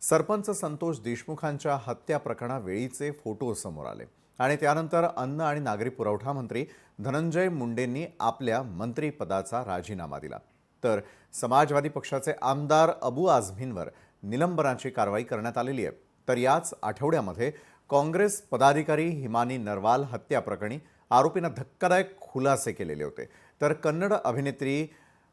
सरपंच संतोष देशमुखांच्या हत्या प्रकरणावेळीचे फोटो समोर आले आणि त्यानंतर अन्न आणि नागरी पुरवठा मंत्री धनंजय मुंडेंनी आपल्या मंत्रिपदाचा राजीनामा दिला। तर समाजवादी पक्षाचे आमदार अबू आझमींवर निलंबनाची कारवाई करण्यात आलेली आहे। तर याच आठवड्यामध्ये काँग्रेस पदाधिकारी हिमानी नरवाल हत्या प्रकरणी आरोपींना धक्कादायक खुलासे केलेले होते। तर कन्नड अभिनेत्री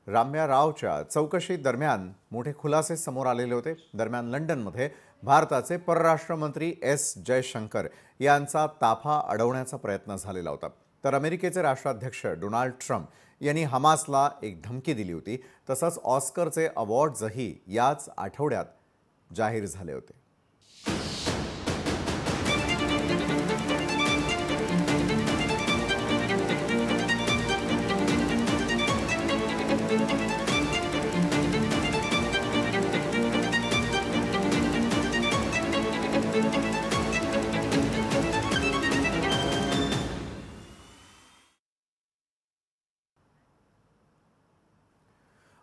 राम्या रावच्या चौकशी दरम्यान मोठे खुलासे समोर आलेले होते। दरम्यान लंडनमध्ये भारताचे परराष्ट्र मंत्री एस जयशंकर यांचा ताफा अडवण्याचा प्रयत्न झालेला होता। तर अमेरिकेचे राष्ट्राध्यक्ष डोनाल्ड ट्रम्प यांनी हमासला एक धमकी दिली होती। तसंच ऑस्करचे अवॉर्ड्सही याच आठवड्यात जाहीर झाले होते।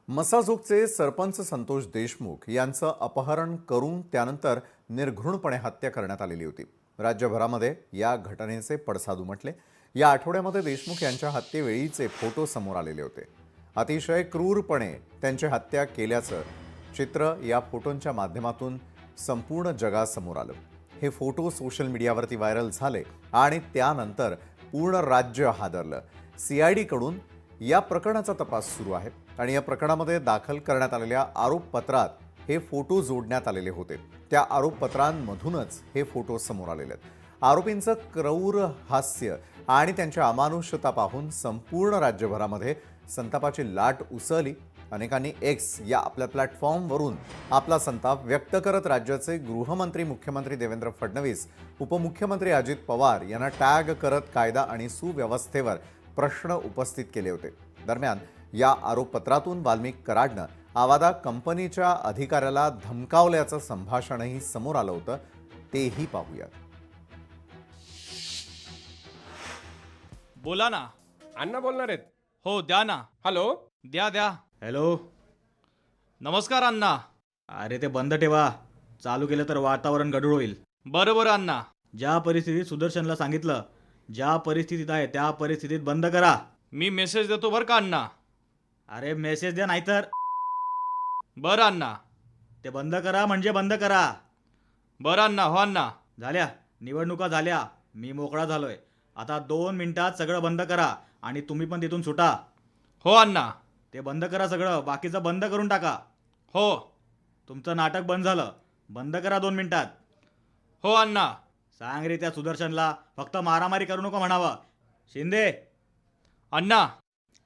मसाजोगचे सरपंच संतोष देशमुख यांचं अपहरण करून त्यानंतर निर्घृणपणे हत्या करण्यात आलेली होती। राज्यभरामध्ये या घटनेचे पडसाद उमटले। या आठवड्यामध्ये देशमुख यांच्या हत्येवेळीचे फोटो समोर आलेले होते। अतिशय क्रूरपणे त्यांची हत्या केल्याचं चित्र या फोटोंच्या माध्यमातून संपूर्ण जगासमोर आलं। हे फोटो सोशल मीडियावरती व्हायरल झाले आणि त्यानंतर पूर्ण राज्य हादरलं। CID कडून या प्रकरणाचा तपास सुरू आहे आणि या प्रकरणामध्ये दाखल करण्यात आलेल्या आरोपपत्रात हे फोटो जोडण्यात आलेले होते। त्या आरोपपत्रांमधूनच हे फोटो समोर आलेले आहेत। आरोपींचं क्रौर हास्य आणि त्यांची अमानुषता पाहून संपूर्ण राज्यभरामध्ये संतापाची लाट उसळली। अनेकांनी एक्स या आपल्या प्लॅटफॉर्मवरून आपला संताप व्यक्त करत राज्याचे गृहमंत्री मुख्यमंत्री देवेंद्र फडणवीस, उपमुख्यमंत्री अजित पवार यांना टॅग करत कायदा आणि सुव्यवस्थेवर प्रश्न उपस्थित केले होते। दरम्यान या आरोपपत्रातून वाल्मिक कराडनं आवादा कंपनीच्या अधिकाऱ्याला धमकावल्याचं संभाषणही समोर आलं होतं। तेही पाहूया। बोला ना। अण्णा बोलणार आहेत? हो द्या ना। हॅलो, द्या। हॅलो, नमस्कार अण्णा। अरे ते बंद ठेवा, चालू केलं तर वातावरण गढूळ होईल। बरं अण्णा। ज्या परिस्थितीत सुदर्शनला सांगितलं, ज्या परिस्थितीत आहे त्या परिस्थितीत बंद करा। मी मेसेज देतो बरं का अण्णा। अरे मेसेज द्या, नाहीतर बरं अण्णा। ते बंद करा म्हणजे बंद करा। बरं अण्णा। हो अण्णा। झाल्या निवडणुका झाल्या, मी मोकळा झालोय। आता 2 मिनिटात सगळं बंद करा आणि तुम्ही पण तिथून सुटा। हो अण्णा। ते बंद करा सगळं, बाकीचं बंद करून टाका। हो। तुमचं नाटक बंद झालं, बंद करा 2 मिनिटात। हो अण्णा। सांग रे त्या सुदर्शनला फक्त मारामारी करू नको म्हणावं। शिंदे, अण्णा।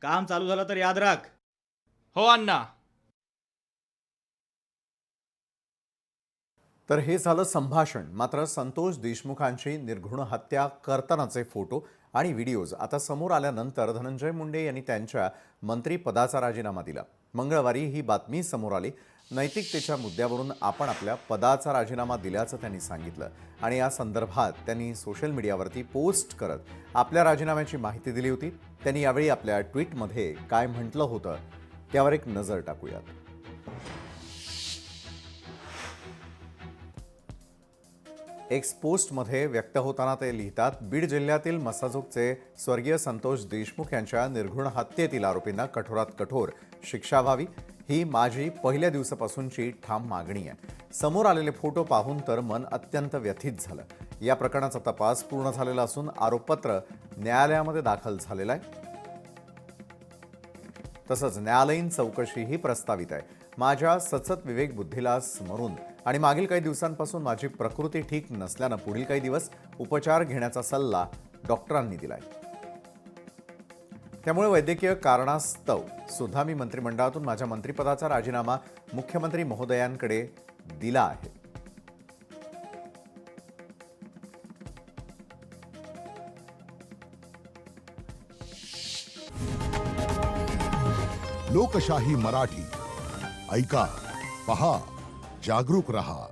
काम चालू झालं तर याद राख। हो अण्णा। तर हे झालं संभाषण। मात्र संतोष देशमुखांची निर्घृण हत्या करतानाचे फोटो आणि व्हिडिओज आता समोर आल्यानंतर धनंजय मुंडे यांनी त्यांच्या मंत्रिपदाचा राजीनामा दिला। मंगळवारी ही बातमी समोर आली। नैतिकतेच्या मुद्द्यावरून आपण आपल्या पदाचा राजीनामा दिल्याचं त्यांनी सांगितलं आणि या संदर्भात त्यांनी सोशल मीडियावरती पोस्ट करत आपल्या राजीनाम्याची माहिती दिली होती। त्यांनी यावेळी आपल्या ट्विटमध्ये काय म्हटलं होतं त्यावर एक नजर टाकूयात। एक्स पोस्टमध्ये व्यक्त होताना ते लिहितात, बीड जिल्ह्यातील मसाजोगचे स्वर्गीय संतोष देशमुख यांच्या निर्घृण हत्येतील आरोपींना कठोरात कठोर शिक्षा व्हावी ही माझी पहिल्या दिवसापासूनची ठाम मागणी आहे। समोर आलेले फोटो पाहून तर मन अत्यंत व्यथित झालं। या प्रकरणाचा तपास पूर्ण झालेला असून आरोपपत्र न्यायालयामध्ये दाखल झालेलं आहे। तसंच न्यायालयीन चौकशीही प्रस्तावित आहे। माझ्या सचत विवेक बुद्धीला स्मरून आणि मागील काही दिवसांपासून माझी प्रकृती ठीक नसल्यानं पुढील काही दिवस उपचार घेण्याचा सल्ला डॉक्टरांनी दिलाय। त्यामुळे वैद्यकीय कारणास्तव सुद्धा मी मंत्रिमंडळातून माझ्या मंत्रिपदाचा राजीनामा मुख्यमंत्री महोदयांकडे दिला आहे। लोकशाही मराठी ऐका, पहा, जागरूक रहा।